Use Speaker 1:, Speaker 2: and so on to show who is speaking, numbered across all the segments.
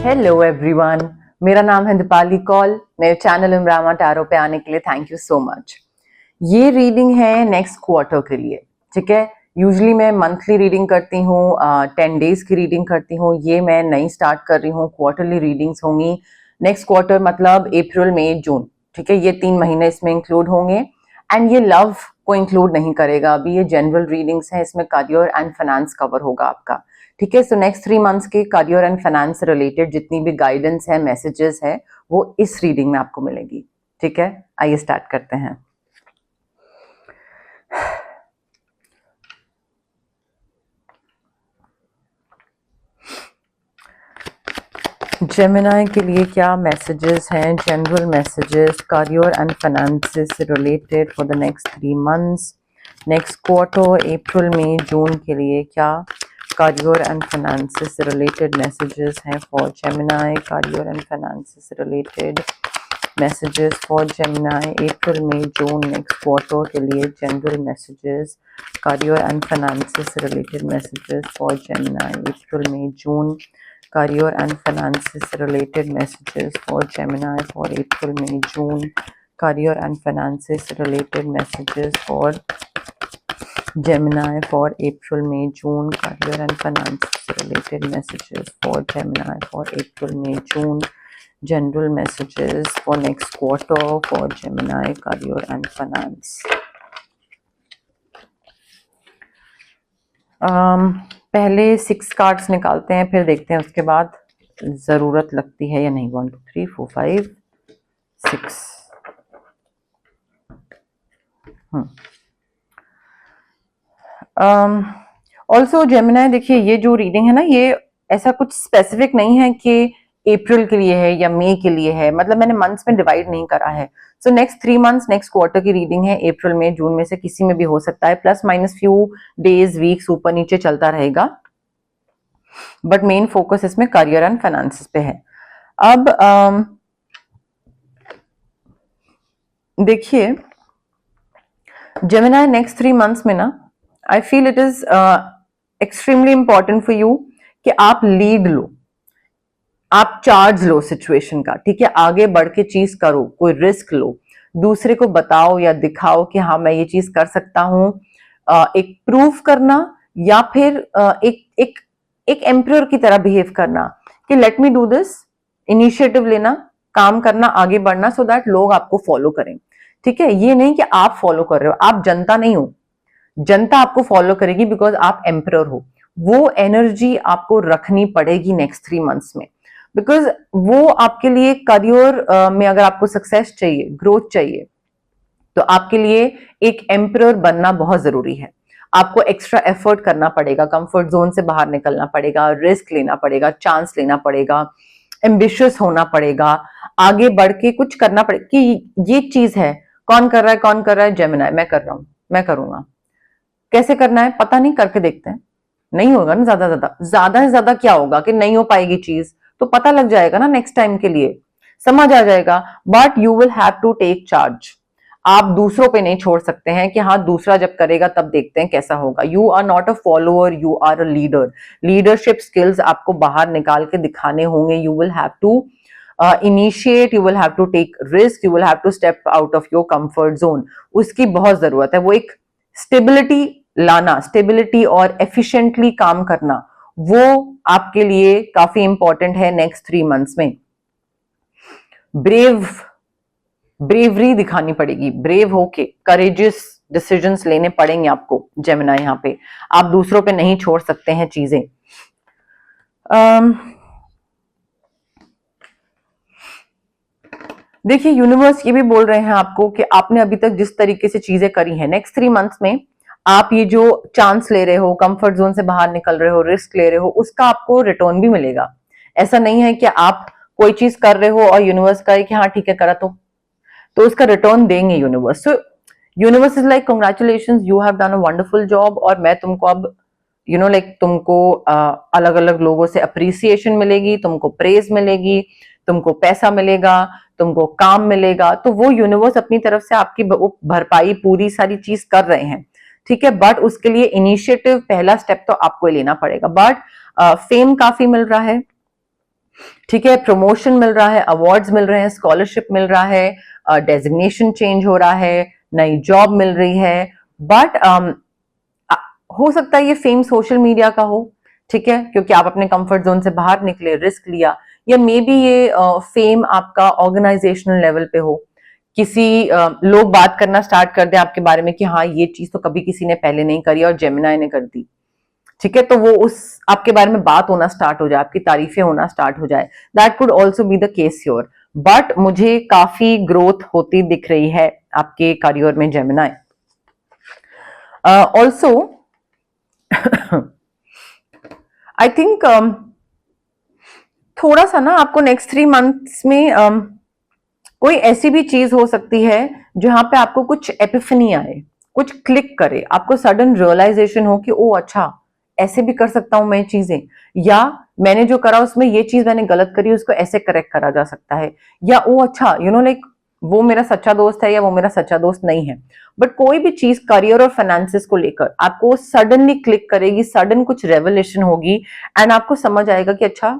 Speaker 1: Hello everyone, मेरा नाम है दीपाली कौल। मेरे चैनल इमरामा टैरो पे आने के लिए थैंक यू सो मच। ये रीडिंग है नेक्स्ट क्वार्टर के लिए, ठीक है। यूजुअली मैं मंथली रीडिंग करती हूँ, 10 डेज की रीडिंग करती हूँ। ये मैं नई स्टार्ट कर रही हूँ, क्वार्टरली रीडिंग्स होंगी। नेक्स्ट क्वार्टर मतलब अप्रैल मई जून, ठीक है। ये 3 महीने इसमें इंक्लूड होंगे एंड ये लव को इंक्लूड नहीं करेगा। अभी ये जनरल रीडिंग्स है, इसमें करियर एंड फाइनेंस कवर होगा आपका, ठीक है। सो नेक्स्ट 3 मंथ्स के करियर एंड फाइनेंस से रिलेटेड जितनी भी गाइडेंस है, मैसेजेस है, वो इस रीडिंग में आपको मिलेगी, ठीक है। आइए स्टार्ट करते हैं। जेमिनी के लिए क्या मैसेजेस हैं? General messages career and finance से related for the next 3 months. Next quarter अप्रैल मई जून के लिए क्या करियर एंड फाइनेंस से रिलेटेड मैसेजेस हैं for Gemini? Career and finance से रिलेटेड मैसेजेस फॉर जेमिनी अप्रैल मई जून नेक्स्ट क्वार्टर के लिए। General messages career and finance से रिलेटेड मैसेजेस फॉर जेमिनी अप्रैल मई जून। career and finances related messages for Gemini for April, May, June. Career and finances related messages for Gemini for April, May, June. Career and finances related messages for Gemini for April, May, June. General messages for next quarter for Gemini, career and finance. पहले 6 cards निकालते हैं, फिर देखते हैं उसके बाद जरूरत लगती है या नहीं। 1 2 3 4 5 6। ऑल्सो जेमिनी देखिए, ये जो रीडिंग है ना, ये ऐसा कुछ स्पेसिफिक नहीं है कि अप्रैल के लिए है या मई के लिए है, मतलब मैंने मंथ्स में डिवाइड नहीं करा है। So next 3 months next quarter की रीडिंग है। अप्रैल में जून में से किसी में भी हो सकता है, plus minus few days weeks ऊपर नीचे चलता रहेगा, बट मेन फोकस इसमें करियर एंड फाइनेंस पे है। अब देखिए जेमिनी नेक्स्ट 3 मंथ्स में ना, I feel it is extremely important for you कि आप लीड लो, आप चार्ज लो सिचुएशन का, ठीक है। आगे बढ़ के चीज करो, कोई रिस्क लो, दूसरे को बताओ या दिखाओ कि हाँ मैं ये चीज कर सकता हूँ। एक प्रूफ करना या फिर एक एम्परर की तरह बिहेव करना कि let me do this, initiative लेना, काम करना, आगे बढ़ना, सो दैट लोग आपको फॉलो करें, ठीक है। ये नहीं कि आप फॉलो कर रहे हो, आप जनता नहीं हो, जनता आपको फॉलो करेगी बिकॉज आप एम्परर हो। वो एनर्जी आपको रखनी पड़ेगी नेक्स्ट 3 मंथ्स में, बिकॉज वो आपके लिए करियर में अगर आपको सक्सेस चाहिए, ग्रोथ चाहिए, तो आपके लिए एक एम्परर बनना बहुत जरूरी है। आपको एक्स्ट्रा एफर्ट करना पड़ेगा, कंफर्ट जोन से बाहर निकलना पड़ेगा, रिस्क लेना पड़ेगा, चांस लेना पड़ेगा, एम्बिशियस होना पड़ेगा, आगे बढ़ के कुछ करना पड़ेगा कि ये चीज है। कौन कर रहा है? कौन कर रहा है? जेमिनी। मैं कर रहा हूं, मैं करूंगा। कैसे करना है पता नहीं, करके देखते हैं। नहीं होगा ना, ज्यादा से ज्यादा क्या होगा कि नहीं हो पाएगी चीज, तो पता लग जाएगा ना, नेक्स्ट टाइम के लिए समझ आ जाएगा। But you will have to take charge. आप दूसरों पे नहीं छोड़ सकते हैं कि हाँ दूसरा जब करेगा तब देखते हैं कैसा होगा। You are not a follower, you are a leader. Leadership skills आपको बाहर निकाल के दिखाने होंगे। You will have to initiate, you will have to take risk, you will have to step out of your comfort zone. उसकी बहुत जरूरत है। वो एक स्टेबिलिटी लाना, स्टेबिलिटी और एफिशिएंटली काम करना, वो आपके लिए काफी इंपॉर्टेंट है नेक्स्ट 3 मंथ्स में। ब्रेवरी दिखानी पड़ेगी, ब्रेव होके करेजियस डिसीजंस लेने पड़ेंगे आपको जेमिनी। यहाँ पे आप दूसरों पे नहीं छोड़ सकते हैं चीजें। देखिए यूनिवर्स ये भी बोल रहे हैं आपको कि आपने अभी तक जिस तरीके से चीजें करी हैं, नेक्स्ट 3 मंथ्स में आप ये जो चांस ले रहे हो, कंफर्ट जोन से बाहर निकल रहे हो, रिस्क ले रहे हो, उसका आपको रिटर्न भी मिलेगा। ऐसा नहीं है कि आप कोई चीज कर रहे हो और यूनिवर्स कहे कि हाँ ठीक है करा, तो उसका रिटर्न देंगे universe. So universe is like congratulations, you have done a wonderful job, और मैं तुमको अब तुमको अलग अलग लोगों से अप्रिसिएशन मिलेगी, तुमको प्रेज मिलेगी, तुमको पैसा मिलेगा, तुमको काम मिलेगा। तो वो यूनिवर्स अपनी तरफ से आपकी भरपाई पूरी सारी चीज कर रहे हैं, ठीक है। बट उसके लिए इनिशिएटिव, पहला स्टेप तो आपको लेना पड़ेगा। बट फेम काफी मिल रहा है, ठीक है, प्रमोशन मिल रहा है, अवार्ड्स मिल रहे हैं, स्कॉलरशिप मिल रहा है, डेजिग्नेशन चेंज हो रहा है, नई जॉब मिल रही है। बट हो सकता है ये फेम सोशल मीडिया का हो, ठीक है, क्योंकि आप अपने कंफर्ट जोन से बाहर निकले, रिस्क लिया, या मे बी ये फेम आपका ऑर्गेनाइजेशनल लेवल पे हो, किसी लोग बात करना स्टार्ट कर दें आपके बारे में कि हाँ ये चीज तो कभी किसी ने पहले नहीं करी और जेमिनाई ने कर दी, ठीक है, तो वो उस आपके बारे में बात होना स्टार्ट हो जाए, आपकी तारीफें होना स्टार्ट हो जाए। That could also be the case your. But मुझे काफी ग्रोथ होती दिख रही है आपके करियर में जेमिनाई। ऑल्सो आई थिंक थोड़ा सा ना आपको नेक्स्ट 3 मंथ्स में कोई ऐसी भी चीज हो सकती है जहां पे आपको कुछ एपिफनी आए, कुछ क्लिक करे, आपको सडन रियलाइजेशन हो कि ओ अच्छा ऐसे भी कर सकता हूं मैं चीजें, या मैंने जो करा उसमें ये चीज मैंने गलत करी, उसको ऐसे करेक्ट करा जा सकता है, या ओ अच्छा लाइक वो मेरा सच्चा दोस्त है या वो मेरा सच्चा दोस्त नहीं है। बट कोई भी चीज करियर और फाइनेंसिस को लेकर आपको सडनली क्लिक करेगी, सडन कुछ रेवलेशन होगी एंड आपको समझ आएगा कि अच्छा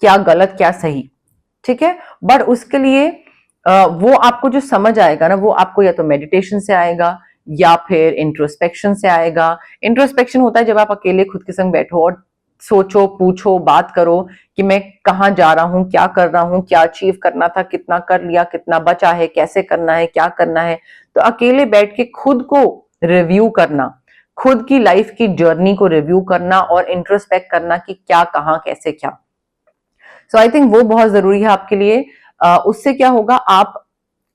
Speaker 1: क्या गलत क्या सही, ठीक है। बट उसके लिए वो आपको जो समझ आएगा ना, वो आपको या तो मेडिटेशन से आएगा या फिर इंट्रोस्पेक्शन से आएगा। इंट्रोस्पेक्शन होता है जब आप अकेले खुद के संग बैठो और सोचो, पूछो, बात करो कि मैं कहाँ जा रहा हूँ, क्या कर रहा हूँ, क्या अचीव करना था, कितना कर लिया, कितना बचा है, कैसे करना है, क्या करना है। तो अकेले बैठ के खुद को रिव्यू करना, खुद की लाइफ की जर्नी को रिव्यू करना और इंट्रोस्पेक्ट करना कि क्या, कहाँ, कैसे, क्या। सो आई थिंक वो बहुत जरूरी है आपके लिए। उससे क्या होगा, आप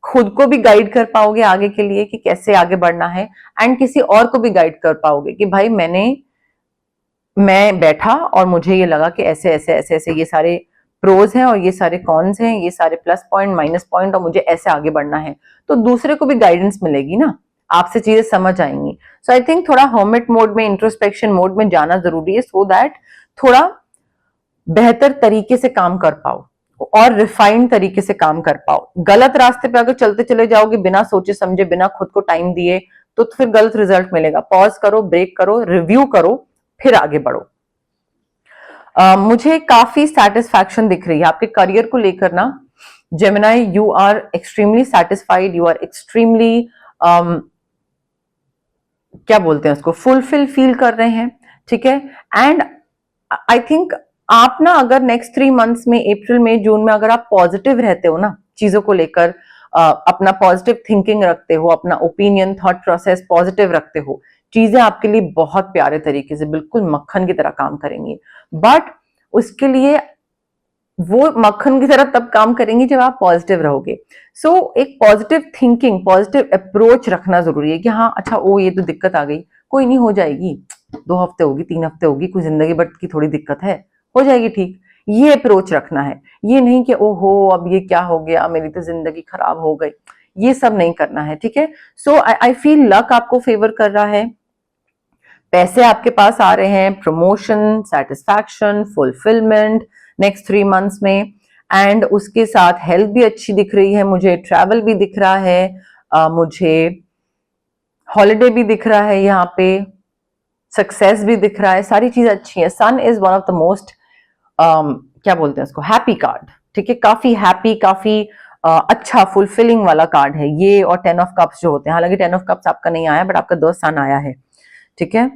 Speaker 1: खुद को भी गाइड कर पाओगे आगे के लिए कि कैसे आगे बढ़ना है, एंड किसी और को भी गाइड कर पाओगे कि भाई मैं बैठा और मुझे ये लगा कि ऐसे ऐसे ऐसे ऐसे ये सारे प्रोज हैं और ये सारे कॉन्स हैं, ये सारे प्लस पॉइंट माइनस पॉइंट, और मुझे ऐसे आगे बढ़ना है। तो दूसरे को भी गाइडेंस मिलेगी ना, आपसे चीजें समझ आएंगी। सो आई थिंक थोड़ा हर्मिट मोड में, इंट्रोस्पेक्शन मोड में जाना जरूरी है, सो दैट थोड़ा बेहतर तरीके से काम कर पाओ और रिफाइंड तरीके से काम कर पाओ। गलत रास्ते पे अगर चलते चले जाओगे बिना सोचे समझे, बिना खुद को टाइम दिए, तो फिर गलत रिजल्ट मिलेगा। पॉज करो, ब्रेक करो, रिव्यू करो, फिर आगे बढ़ो। मुझे काफी सेटिस्फैक्शन दिख रही है आपके करियर को लेकर ना Gemini. You are extremely satisfied, you are extremely क्या बोलते हैं उसको, फुलफिल फील कर रहे हैं, ठीक है। एंड आई थिंक आप ना अगर नेक्स्ट 3 मंथ्स में, अप्रैल में, जून में, अगर आप पॉजिटिव रहते हो ना चीजों को लेकर, अपना पॉजिटिव थिंकिंग रखते हो, अपना ओपिनियन, थॉट प्रोसेस पॉजिटिव रखते हो, चीजें आपके लिए बहुत प्यारे तरीके से बिल्कुल मक्खन की तरह काम करेंगी। बट उसके लिए वो मक्खन की तरह तब काम करेंगी जब आप पॉजिटिव रहोगे। सो एक पॉजिटिव थिंकिंग, पॉजिटिव अप्रोच रखना जरूरी है कि हाँ अच्छा ओ ये तो दिक्कत आ गई, कोई नहीं, हो जाएगी, 2 हफ्ते होगी, 3 हफ्ते होगी, कोई जिंदगी भर की थोड़ी दिक्कत है, हो जाएगी ठीक। ये अप्रोच रखना है, ये नहीं कि ओहो अब ये क्या हो गया, मेरी तो जिंदगी खराब हो गई, ये सब नहीं करना है, ठीक है। सो आई फील लक आपको फेवर कर रहा है, पैसे आपके पास आ रहे हैं, promotion, satisfaction, fulfilment next 3 months में, एंड उसके साथ हेल्थ भी अच्छी दिख रही है मुझे, ट्रैवल भी दिख रहा है, मुझे हॉलिडे भी दिख रहा है, यहाँ पे सक्सेस भी दिख रहा है, सारी चीज अच्छी है। Sun is one of the most क्या बोलते हैं उसको, हैप्पी कार्ड, ठीक है, काफी हैप्पी, काफी अच्छा फुलफिलिंग वाला कार्ड है ये। और 10 ऑफ कप्स जो होते हैं, हालांकि 10 ऑफ कप्स आपका नहीं आया, बट आपका 2 सन आया है, ठीक है।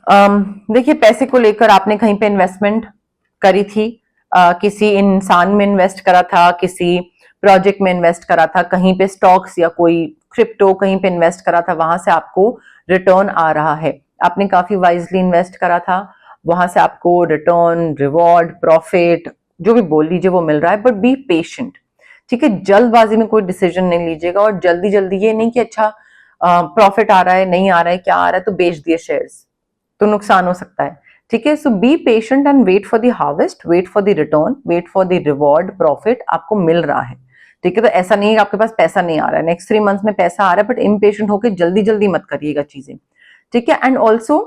Speaker 1: देखिए पैसे को लेकर आपने कहीं पे इन्वेस्टमेंट करी थी, किसी इंसान में इन्वेस्ट करा था, किसी प्रोजेक्ट में इन्वेस्ट करा था, कहीं पे स्टॉक्स या कोई क्रिप्टो कहीं पे इन्वेस्ट करा था, वहां से आपको रिटर्न आ रहा है। आपने काफी वाइजली इन्वेस्ट करा था, वहां से आपको रिटर्न, रिवॉर्ड, प्रॉफिट जो भी बोल लीजिए वो मिल रहा है। बट बी पेशेंट, ठीक है, जल्दबाजी में कोई डिसीजन नहीं लीजिएगा, और जल्दी जल्दी ये नहीं कि अच्छा प्रॉफिट आ रहा है, नहीं आ रहा है, क्या आ रहा है तो बेच दिए शेयर्स, तो नुकसान हो सकता है, ठीक है। So be patient and wait for the harvest, wait for the return, wait for the reward, profit आपको मिल रहा है, ठीक है। तो ऐसा नहीं है कि आपके पास पैसा नहीं आ रहा है, नेक्स्ट 3 मंथ्स में पैसा आ रहा है, बट इम्पेशेंट होकर जल्दी जल्दी मत करिएगा चीजें, ठीक है। And also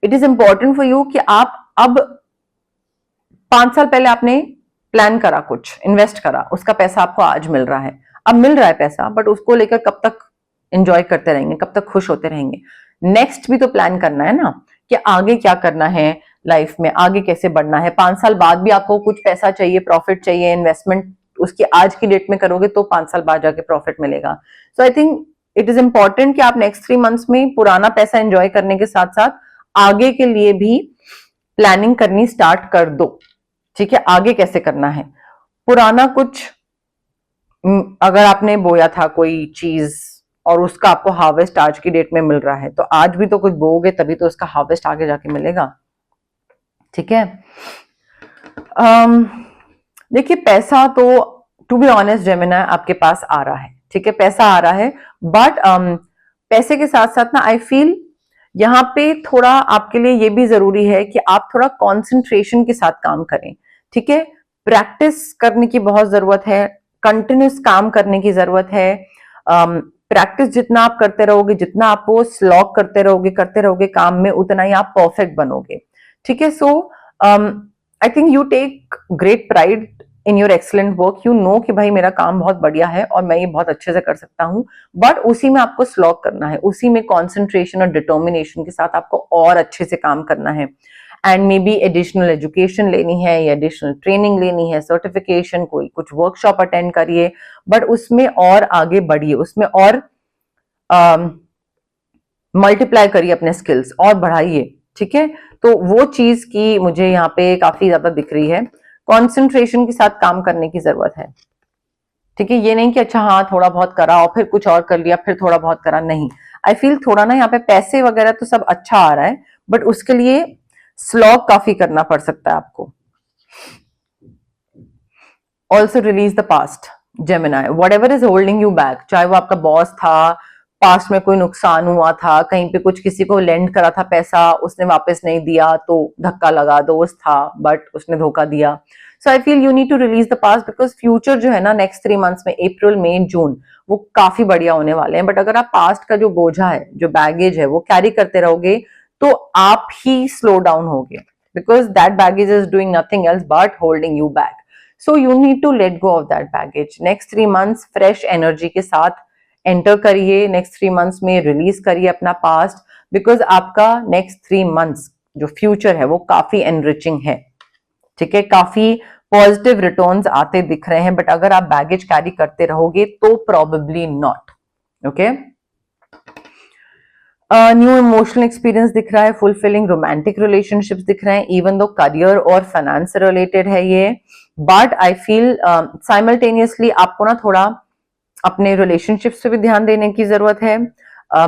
Speaker 1: it is important for you कि आप अब 5 साल पहले आपने प्लान करा, कुछ इन्वेस्ट करा, उसका पैसा आपको आज मिल रहा है, अब मिल रहा है पैसा, बट उसको लेकर कब तक एंजॉय करते रहेंगे, कब तक खुश होते रहेंगे। नेक्स्ट भी तो प्लान करना है ना कि आगे क्या करना है, लाइफ में आगे कैसे बढ़ना है। 5 साल बाद भी आपको कुछ पैसा चाहिए, प्रॉफिट चाहिए, इन्वेस्टमेंट उसकी आज की डेट में करोगे तो 5 साल बाद जाके प्रॉफिट मिलेगा। So I think it is important कि आप नेक्स्ट 3 मंथ्स में पुराना पैसा एंजॉय करने के साथ साथ आगे के लिए भी प्लानिंग करनी स्टार्ट कर दो। ठीक है, आगे कैसे करना है। पुराना कुछ अगर आपने बोया था कोई चीज और उसका आपको हार्वेस्ट आज की डेट में मिल रहा है, तो आज भी तो कुछ बोओगे तभी तो उसका हार्वेस्ट आगे जाके मिलेगा। ठीक है, देखिए पैसा तो टू बी ऑनेस्ट जेमिना आपके पास आ रहा है। ठीक है, पैसा आ रहा है, बट पैसे के साथ साथ ना आई फील यहाँ पे थोड़ा आपके लिए ये भी जरूरी है कि आप थोड़ा कॉन्सेंट्रेशन के साथ काम करें। ठीक है, प्रैक्टिस करने की बहुत जरूरत है, कंटिन्यूस काम करने की जरूरत है। प्रैक्टिस जितना आप करते रहोगे, जितना आप वो स्लॉग करते रहोगे काम में, उतना ही आप परफेक्ट बनोगे। ठीक है, so I think you take great pride in your excellent work. You know कि भाई मेरा काम बहुत बढ़िया है और मैं ये बहुत अच्छे से कर सकता हूँ, बट उसी में आपको स्लॉग करना है, उसी में कॉन्सेंट्रेशन और डिटर्मिनेशन के साथ आपको और अच्छे से काम करना है। And may be additional education लेनी है या एडिशनल ट्रेनिंग लेनी है, सर्टिफिकेशन, कोई कुछ वर्कशॉप अटेंड करिए, बट उसमें और आगे बढ़िए, उसमें और मल्टीप्लाई करिए अपने स्किल्स और बढ़ाइए। ठीक है, तो वो चीज की मुझे यहाँ पे काफी ज्यादा दिख रही है, कॉन्सेंट्रेशन के साथ काम करने की जरूरत है। ठीक है, ये नहीं कि अच्छा हाँ थोड़ा बहुत करा और फिर कुछ और कर लिया, फिर थोड़ा बहुत करा, नहीं। आई फील थोड़ा ना यहाँ पे पैसे वगैरह तो सब अच्छा आ रहा है, बट उसके लिए स्लॉग काफी करना पड़ सकता है आपको। Also release the past Gemini, what ever is holding you back, चाहे वो आपका बॉस था, पास्ट में कोई नुकसान हुआ था, कहीं पे कुछ किसी को लेंड करा था पैसा, उसने वापस नहीं दिया तो धक्का लगा, दोस्त था बट उसने धोखा दिया। So I feel you need to release the past, because future जो है ना नेक्स्ट 3 मंथ्स में, अप्रैल मई जून, वो काफी बढ़िया होने वाले हैं। बट अगर आप पास्ट का जो बोझा है, जो बैगेज है, वो कैरी करते रहोगे तो आप ही स्लो डाउन होगे, because that baggage is doing nothing else but holding you back. So you need to let go of that baggage. Next 3 months fresh energy के साथ एंटर करिए, नेक्स्ट 3 मंथ्स में रिलीज करिए अपना पास्ट, बिकॉज आपका next 3 months जो future है वो काफी एनरिचिंग है। ठीक है, काफी पॉजिटिव रिटर्न्स आते दिख रहे हैं, बट अगर आप बैगेज कैरी करते रहोगे तो probably not. Okay, new emotional experience दिख रहा है, फुलफिलिंग रोमांटिक रिलेशनशिप्स दिख रहे हैं, इवन दो करियर और फाइनेंस से रिलेटेड है ये, बट आई फील साइमल्टेनियसली आपको ना थोड़ा अपने रिलेशनशिप्स पे भी ध्यान देने की जरूरत है।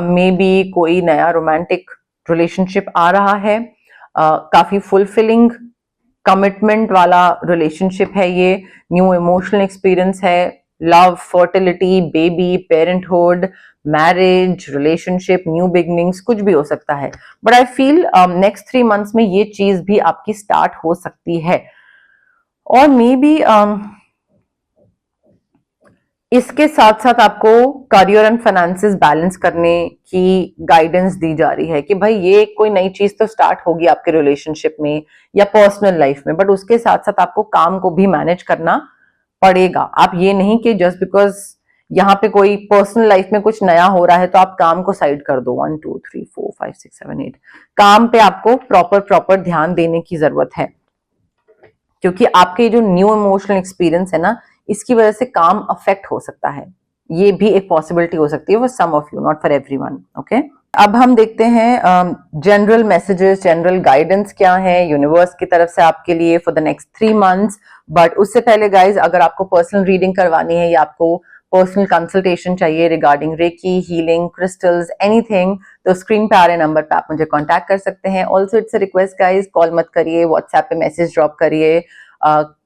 Speaker 1: मे बी कोई नया रोमांटिक रिलेशनशिप आ रहा है, काफी फुलफिलिंग कमिटमेंट वाला रिलेशनशिप है ये, न्यू इमोशनल एक्सपीरियंस है, love, fertility, baby, parenthood, marriage, relationship, new beginnings, कुछ भी हो सकता है। But I feel next 3 months में ये चीज भी आपकी स्टार्ट हो सकती है। और मे बी इसके साथ साथ आपको करियर एंड फाइनेंसेस बैलेंस करने की गाइडेंस दी जा रही है कि भाई ये कोई नई चीज तो स्टार्ट होगी आपके रिलेशनशिप में या पर्सनल लाइफ में, बट उसके साथ साथ आपको काम को भी मैनेज करना पड़ेगा। आप ये नहीं कि जस्ट बिकॉज यहाँ पे कोई पर्सनल लाइफ में कुछ नया हो रहा है तो आप काम को साइड कर दो। 1 2 3 4 5 6 7 8 काम पे आपको प्रॉपर ध्यान देने की जरूरत है, क्योंकि आपके जो न्यू इमोशनल एक्सपीरियंस है ना, इसकी वजह से काम अफेक्ट हो सकता है। ये भी एक पॉसिबिलिटी हो सकती है for some of you, not for everyone. Okay, अब हम देखते हैं जनरल मैसेजेस, जनरल गाइडेंस क्या है यूनिवर्स की तरफ से आपके लिए for the next 3 months. But उससे पहले गाइज, अगर आपको पर्सनल रीडिंग करवानी है या आपको पर्सनल कंसल्टेशन चाहिए regarding reiki, healing, crystals, anything, तो स्क्रीन पे आ रहे नंबर पे आप मुझे कांटेक्ट कर सकते हैं। Also it's a request guys, call मत करिए, व्हाट्सएप पे मैसेज ड्रॉप करिए।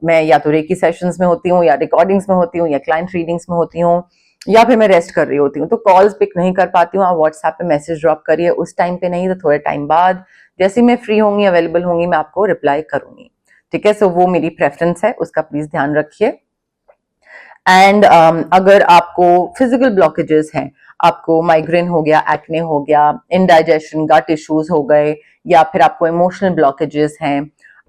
Speaker 1: मैं या तो रेकी सेशंस में होती हूँ या रिकॉर्डिंग्स में होती हूँ या क्लाइंट रीडिंग्स में होती हूँ या फिर मैं रेस्ट कर रही होती हूँ, तो कॉल्स पिक नहीं कर पाती हूँ। आप व्हाट्सएप पे मैसेज ड्रॉप करिए, उस टाइम पे नहीं तो थोड़े टाइम बाद, जैसे मैं फ्री होंगी, अवेलेबल होंगी, मैं आपको रिप्लाई करूंगी। ठीक है, सो वो मेरी प्रेफरेंस है, उसका प्लीज ध्यान रखिए। एंड अगर आपको फिजिकल ब्लॉकेजेस हैं, आपको माइग्रेन हो गया, एक्ने हो गया, इनडाइजेशन, गट इश्यूज हो गए, या फिर आपको इमोशनल ब्लॉकेजेस हैं,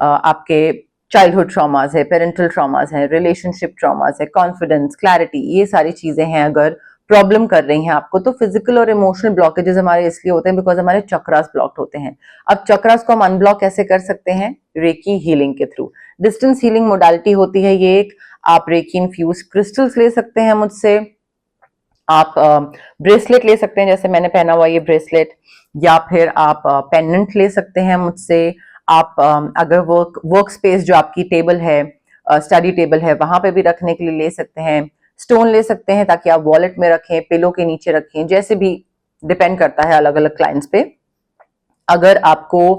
Speaker 1: आपके चाइल्डहुड ट्रॉमास है, पेरेंटल ट्रॉमास है, रिलेशनशिप ट्रॉमास है, कॉन्फिडेंस, क्लैरिटी, ये सारी चीजें हैं अगर प्रॉब्लम कर रही हैं आपको। तो फिजिकल और इमोशनल ब्लॉकेजेस हमारे इसलिए होते हैं बिकॉज हमारे चक्रास ब्लॉक्ड होते हैं। अब चक्रास को हम अनब्लॉक कैसे कर सकते हैं? रेकी हीलिंग के थ्रू। डिस्टेंस हीलिंग मोडालिटी होती है ये एक। आप रेकी इन्फ्यूज क्रिस्टल्स ले सकते हैं मुझसे, आप ब्रेसलेट ले सकते हैं जैसे मैंने पहना हुआ ये ब्रेसलेट, या फिर आप पेंडेंट ले सकते हैं मुझसे। आप अगर वर्क स्पेस जो आपकी टेबल है, स्टडी टेबल है, वहां पे भी रखने के लिए ले सकते हैं। स्टोन ले सकते हैं ताकि आप वॉलेट में रखें, पिलो के नीचे रखें, जैसे भी डिपेंड करता है अलग अलग क्लाइंट्स पे। अगर आपको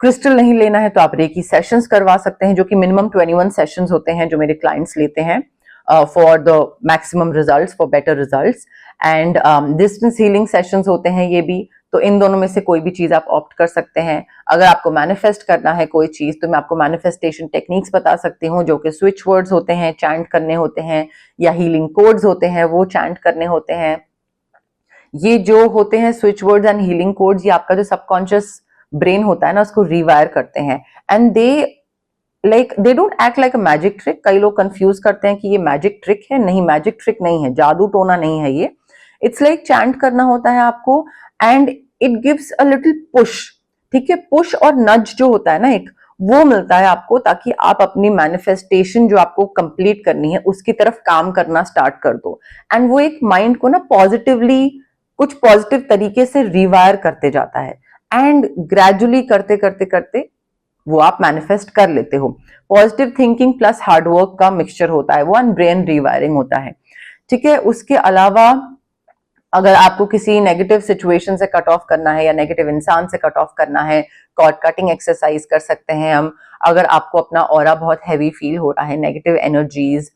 Speaker 1: क्रिस्टल नहीं लेना है तो आप रेकी सेशंस करवा सकते हैं, जो कि मिनिमम 21 सेशंस होते हैं जो मेरे क्लाइंट्स लेते हैं for the maximum results, for better results. And distance healing sessions होते हैं ये भी। तो इन दोनों में से कोई भी चीज आप ऑप्ट कर सकते हैं। अगर आपको मैनिफेस्ट करना है कोई चीज तो मैं आपको मैनिफेस्टेशन टेक्निक्स बता सकती हूँ, जो कि स्विच वर्ड्स होते हैं, चैंट करने होते हैं, या हीलिंग कोड्स होते हैं वो चैंट करने होते हैं। ये जो होते हैं switch words and healing codes, ये आपका जो सबकॉन्शियस ब्रेन होता है ना उसको रिवायर करते हैं। And they don't act like a magic trick. कई लोग कंफ्यूज करते हैं कि ये मैजिक ट्रिक है। नहीं, मैजिक ट्रिक नहीं है, जादू टोना नहीं है ये। इट्स लाइक चैंट करना होता है आपको, and it gives a little push. ठीक है, पुश और नज जो होता है ना एक, वो मिलता है आपको ताकि आप अपनी मैनिफेस्टेशन जो आपको कंप्लीट करनी है उसकी तरफ काम करना स्टार्ट कर दो। एंड वो एक माइंड को ना पॉजिटिवली, कुछ पॉजिटिव तरीके से रिवायर करते जाता है। एंड ग्रेजुअली करते करते करते वो आप मैनिफेस्ट कर लेते हो। पॉजिटिव थिंकिंग प्लस हार्डवर्क का मिक्सचर होता है वो, एंड ब्रेन रिवायरिंग होता है। ठीक है, उसके अलावा अगर आपको किसी नेगेटिव सिचुएशन से कट ऑफ करना है या नेगेटिव इंसान से कट ऑफ करना है, कॉर्ड कटिंग एक्सरसाइज कर सकते हैं हम। अगर आपको अपना ऑरा बहुत हैवी फील हो रहा है, नेगेटिव एनर्जीज,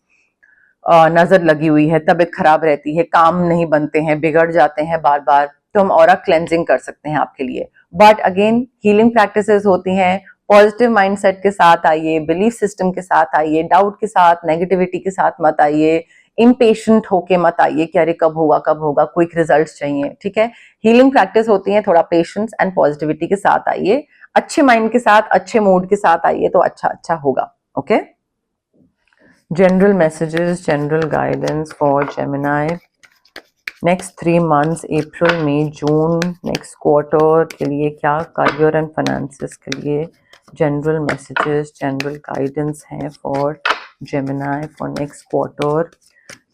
Speaker 1: नजर लगी हुई है, तबीयत खराब रहती है, काम नहीं बनते हैं, बिगड़ जाते हैं बार बार, तो हम ऑरा क्लेंजिंग कर सकते हैं आपके लिए। बट अगेन हीलिंग प्रैक्टिसेस होती हैं। पॉजिटिव माइंडसेट के साथ आइए, बिलीफ सिस्टम के साथ आइए, डाउट के साथ, नेगेटिविटी के साथ मत आइए, इम्पेशेंट होके मत आइए कि अरे कब होगा कब होगा, क्विक रिजल्ट्स चाहिए। ठीक है, हीलिंग प्रैक्टिस होती है, थोड़ा पेशेंस एंड पॉजिटिविटी के साथ आइए, अच्छे माइंड के साथ, अच्छे मूड के साथ आइए तो अच्छा अच्छा होगा। Okay, general messages, general guidance for Gemini next 3 months, April May June, next quarter के लिए क्या करियर एंड फाइनेंसेस के लिए जनरल मैसेजेस, जनरल गाइडेंस हैं for Gemini for next quarter.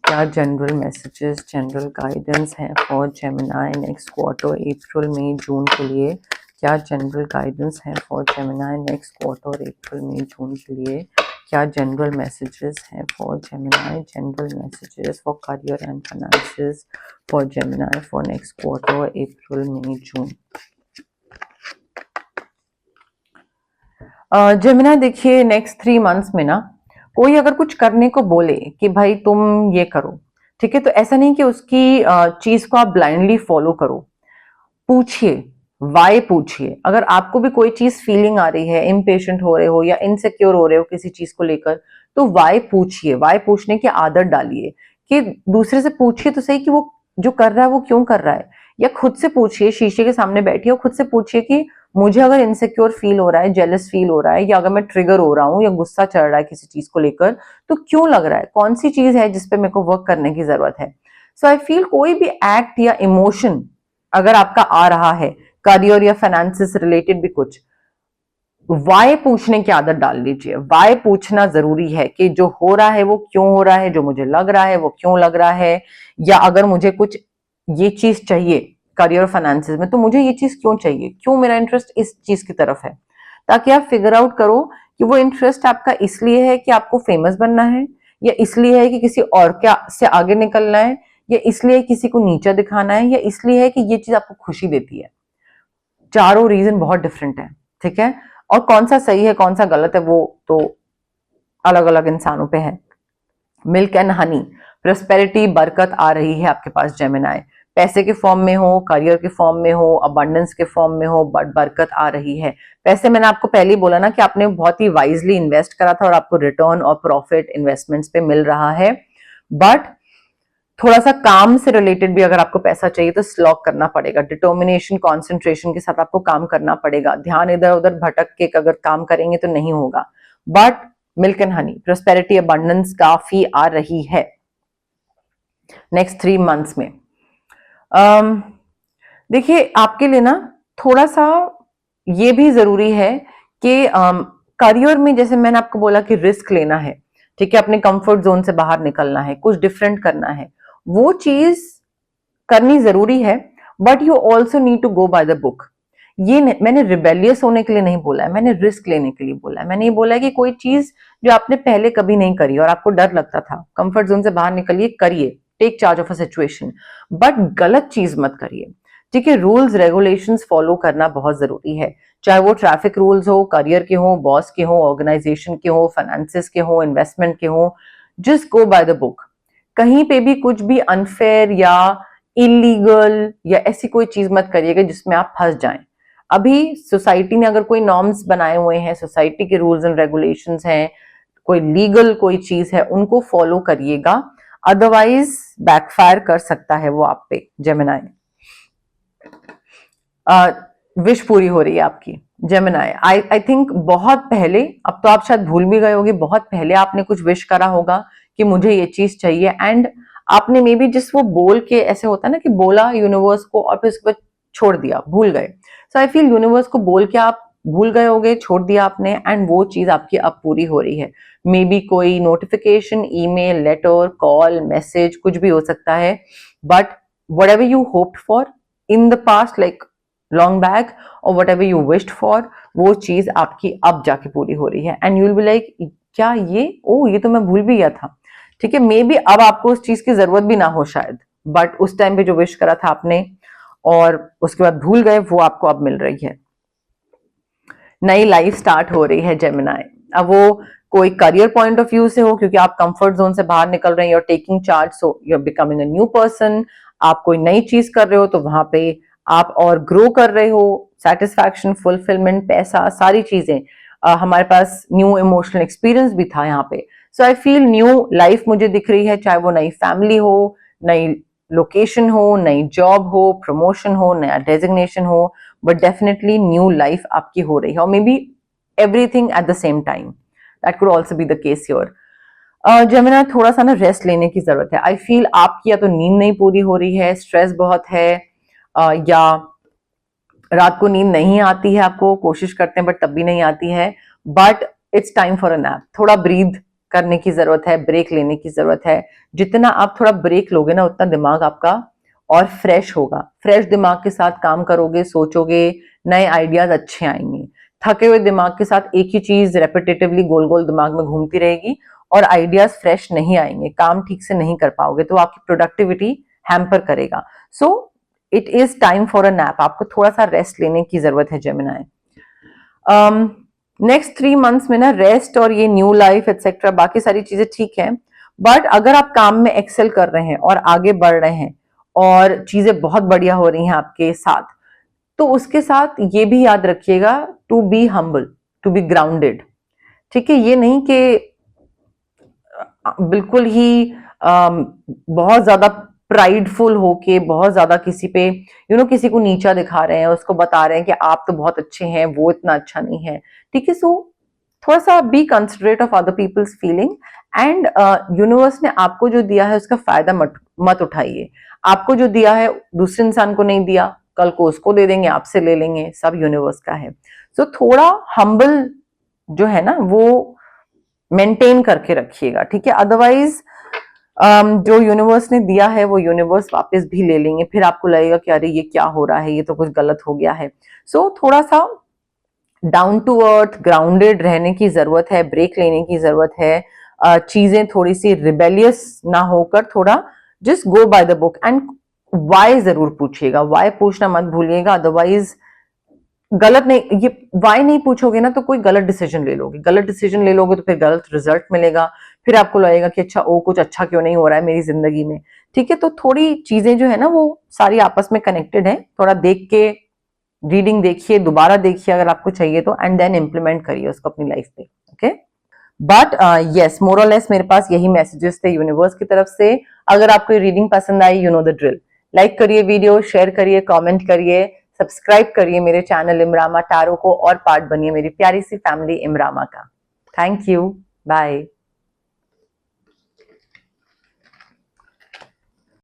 Speaker 1: क्या जनरल मैसेजेस, जनरल गाइडेंस हैं फॉर जेमिनी नेक्स्ट क्वार्टर, अप्रैल मई जून के लिए? क्या जनरल गाइडेंस हैं फॉर जेमिनी नेक्स्ट क्वार्टर, अप्रैल मई जून के लिए? क्या जनरल मैसेजेस हैं for Gemini, general messages for career and finances for Gemini for next quarter, April May June? Gemini देखिए, नेक्स्ट 3 months में ना कोई अगर कुछ करने को बोले कि भाई तुम ये करो, ठीक है, तो ऐसा नहीं कि उसकी चीज को आप ब्लाइंडली फॉलो करो। पूछिए, वाई पूछिए। अगर आपको भी कोई चीज फीलिंग आ रही है, इम्पेशेंट हो रहे हो या इनसिक्योर हो रहे हो किसी चीज को लेकर, तो वाई पूछिए। वाई पूछने की आदत डालिए कि दूसरे से पूछिए तो सही कि वो जो कर रहा है वो क्यों कर रहा है। या खुद से पूछिए, शीशे के सामने बैठिए और खुद से पूछिए कि मुझे अगर इनसिक्योर फील हो रहा है, जेलस फील हो रहा है, या अगर मैं ट्रिगर हो रहा हूँ या गुस्सा चढ़ रहा है किसी चीज को लेकर, तो क्यों लग रहा है, कौन सी चीज है जिसपे मेरे को वर्क करने की जरूरत है। सो आई फील कोई भी एक्ट या इमोशन अगर आपका आ रहा है, करियर या फाइनेंस से रिलेटेड भी कुछ, वाई पूछने की आदत डाल लीजिए। वाई पूछना जरूरी है कि जो हो रहा है वो क्यों हो रहा है, जो मुझे लग रहा है वो क्यों लग रहा है, या अगर मुझे कुछ ये चीज चाहिए करियर फाइनेंसेस में तो मुझे ये चीज क्यों चाहिए, क्यों मेरा इंटरेस्ट इस चीज की तरफ है, ताकि आप फिगर आउट करो कि वो इंटरेस्ट आपका इसलिए है कि आपको फेमस बनना है, या इसलिए है कि किसी और क्या से आगे निकलना है, या इसलिए किसी को नीचा दिखाना है, या इसलिए है कि ये चीज आपको खुशी देती है। चारों रीजन बहुत डिफरेंट है। ठीक है, और कौन सा सही है कौन सा गलत है वो तो अलग अलग इंसानों पे है। मिल्क एंड हनी, प्रोस्पेरिटी, बरकत आ रही है आपके पास जेमिनी, पैसे के फॉर्म में हो, करियर के फॉर्म में हो, अबंडेंस के फॉर्म में हो, बट बरकत आ रही है। पैसे मैंने आपको पहले ही बोला ना कि आपने बहुत ही वाइजली इन्वेस्ट करा था और आपको रिटर्न और प्रॉफिट इन्वेस्टमेंट्स पे मिल रहा है। बट थोड़ा सा काम से रिलेटेड भी अगर आपको पैसा चाहिए तो स्लॉक करना पड़ेगा, डिटर्मिनेशन, कॉन्सेंट्रेशन के साथ आपको काम करना पड़ेगा। ध्यान इधर उधर भटक के अगर काम करेंगे तो नहीं होगा। But milk and honey, prosperity, abundance काफी आ रही है। नेक्स्ट 3 मंथ्स में। देखिए आपके लिए ना थोड़ा सा ये भी जरूरी है कि करियर में जैसे मैंने आपको बोला कि रिस्क लेना है, ठीक है, अपने कंफर्ट जोन से बाहर निकलना है, कुछ डिफरेंट करना है, वो चीज करनी जरूरी है, but you also need to go by the book. मैंने रिबेलियस होने के लिए नहीं बोला है, मैंने रिस्क लेने के लिए बोला है। मैंने ये बोला है कि कोई चीज जो आपने पहले कभी नहीं करी और आपको डर लगता था, कंफर्ट जोन से बाहर निकलिए, करिए, take charge of a situation, but गलत चीज मत करिए, ठीक है। रूल्स रेगुलेशंस फॉलो करना बहुत जरूरी है, चाहे वो ट्रैफिक रूल्स हो, करियर के हो, बॉस के हो, ऑर्गेनाइजेशन के हो, फाइनेंसिस के हो, इन्वेस्टमेंट के हो, just go by the book. कहीं पे भी कुछ भी अनफेयर या इलीगल या ऐसी कोई चीज मत करिएगा जिसमें आप फंस जाएं। अभी सोसाइटी ने अगर कोई नॉर्म्स बनाए हुए हैं, सोसाइटी के रूल्स एंड रेगुलेशंस हैं, कोई लीगल कोई चीज है, उनको फॉलो करिएगा, अदरवाइज बैकफायर कर सकता है वो आप पे। जेमिनाई, विश पूरी हो रही है आपकी। जेमिनाई, आई थिंक बहुत पहले, अब तो आप शायद भूल भी गए होगे, बहुत पहले आपने कुछ विश करा होगा कि मुझे ये चीज चाहिए, एंड आपने मे बी जिस वो बोल के, ऐसे होता है ना कि बोला यूनिवर्स को और फिर उसके बाद छोड़ दिया, भूल गए। सो आई फील यूनिवर्स को बोल के आप भूल गए होगे, छोड़ दिया आपने, एंड वो चीज आपकी अब पूरी हो रही है। मे बी कोई notification, email, letter, call, message, कुछ भी हो सकता है, but whatever you hoped for in the past, like long back, or whatever you wished for, वो चीज आपकी अब जाके पूरी हो रही है, and you will be like क्या ये, ओ ये तो मैं भूल भी गया था, ठीक है। मे बी अब आपको उस चीज की जरूरत भी ना हो शायद, बट उस टाइम पे जो विश करा था आपने और उसके बाद भूल गए, वो आपको अब मिल रही है। नई लाइफ स्टार्ट हो रही है जेमिनाई। अब वो कोई करियर पॉइंट ऑफ व्यू से हो, क्योंकि आप कंफर्ट जोन से बाहर निकल रहे हैं, you are taking charge, so you are becoming a new person. आप कोई नई चीज कर रहे हो तो वहां पे आप और ग्रो कर रहे हो, सेटिस्फैक्शन, फुलफिलमेंट, पैसा, सारी चीजें। हमारे पास न्यू इमोशनल एक्सपीरियंस भी था यहाँ पे। सो आई फील न्यू लाइफ मुझे दिख रही है, चाहे वो नई फैमिली हो, नई लोकेशन हो, नई जॉब हो, प्रमोशन हो, नया डेजिग्नेशन हो, बट डेफिनेटली न्यू लाइफ आपकी हो रही है, और maybe everything at the same time, that could also be the case your. जेमिना, थोड़ा सा ना रेस्ट लेने की जरूरत है। आई फील आपकी या तो नींद नहीं पूरी हो रही है, स्ट्रेस बहुत है, या रात को नींद नहीं आती है, आपको कोशिश करते हैं बट तब भी नहीं आती है, but it's time for a nap. थोड़ा ब्रीथ करने की जरूरत है, ब्रेक लेने की जरूरत है। जितना आप थोड़ा ब्रेक लोगे ना, उतना दिमाग आपका और फ्रेश होगा। फ्रेश दिमाग के साथ काम करोगे, सोचोगे, नए आइडियाज अच्छे आएंगे। थके हुए दिमाग के साथ एक ही चीज रेपिटेटिवली गोल गोल दिमाग में घूमती रहेगी और आइडियाज फ्रेश नहीं आएंगे, काम ठीक से नहीं कर पाओगे, तो आपकी प्रोडक्टिविटी हैम्पर करेगा। So it is time for a nap, आपको थोड़ा सा रेस्ट लेने की जरूरत है जेमिनाई। नेक्स्ट 3 मंथ्स में ना रेस्ट और ये न्यू लाइफ एक्सेट्रा बाकी सारी चीजें ठीक है, बट अगर आप काम में एक्सेल कर रहे हैं और आगे बढ़ रहे हैं और चीजें बहुत बढ़िया हो रही हैं आपके साथ, तो उसके साथ ये भी याद रखिएगा to be humble, to be grounded, ठीक है। ये नहीं कि बिल्कुल ही बहुत ज्यादा प्राइडफुल होके, बहुत ज्यादा किसी पे किसी को नीचा दिखा रहे हैं, उसको बता रहे हैं कि आप तो बहुत अच्छे हैं, वो इतना अच्छा नहीं है, ठीक है। सो थोड़ा सा be considerate of other people's feeling, and universe ने आपको जो दिया है उसका फायदा मत उठाइए। आपको जो दिया है दूसरे इंसान को नहीं दिया, कल को उसको दे देंगे, आपसे ले लेंगे, सब यूनिवर्स का है। सो थोड़ा हम्बल जो है ना वो मेंटेन करके रखिएगा, ठीक है। अदरवाइज जो यूनिवर्स ने दिया है वो यूनिवर्स वापस भी ले लेंगे, फिर आपको लगेगा कि अरे ये क्या हो रहा है, ये तो कुछ गलत हो गया है। सो थोड़ा सा डाउन टू अर्थ, ग्राउंडेड रहने की जरूरत है, ब्रेक लेने की जरूरत है। चीजें थोड़ी सी रिबेलियस ना होकर थोड़ा just go by the book, and why जरूर पूछिएगा, वाई पूछना मत भूलिएगा, अदरवाइज गलत नहीं, ये वाई नहीं पूछोगे ना तो कोई गलत डिसीजन ले लोगे, गलत डिसीजन ले लोगे तो फिर गलत रिजल्ट मिलेगा, फिर आपको लगेगा कि अच्छा ओ कुछ अच्छा क्यों नहीं हो रहा है मेरी जिंदगी में, ठीक है। तो थोड़ी चीजें जो है ना वो सारी आपस में कनेक्टेड है, थोड़ा देख के रीडिंग देखिए, दोबारा देखिए अगर आपको चाहिए तो, एंड देन इम्प्लीमेंट करिए उसको अपनी लाइफ पे, ओके। बट यस, मोर और लेस मेरे पास यही मैसेजेस थे यूनिवर्स की तरफ से। अगर आपको ये रीडिंग पसंद आई, you know the drill, like करिए वीडियो, शेयर करिए, कमेंट करिए, सब्सक्राइब करिए मेरे चैनल इमरामा टारो को, और पार्ट बनिए मेरी प्यारी सी फैमिली इमरामा का। Thank you, bye.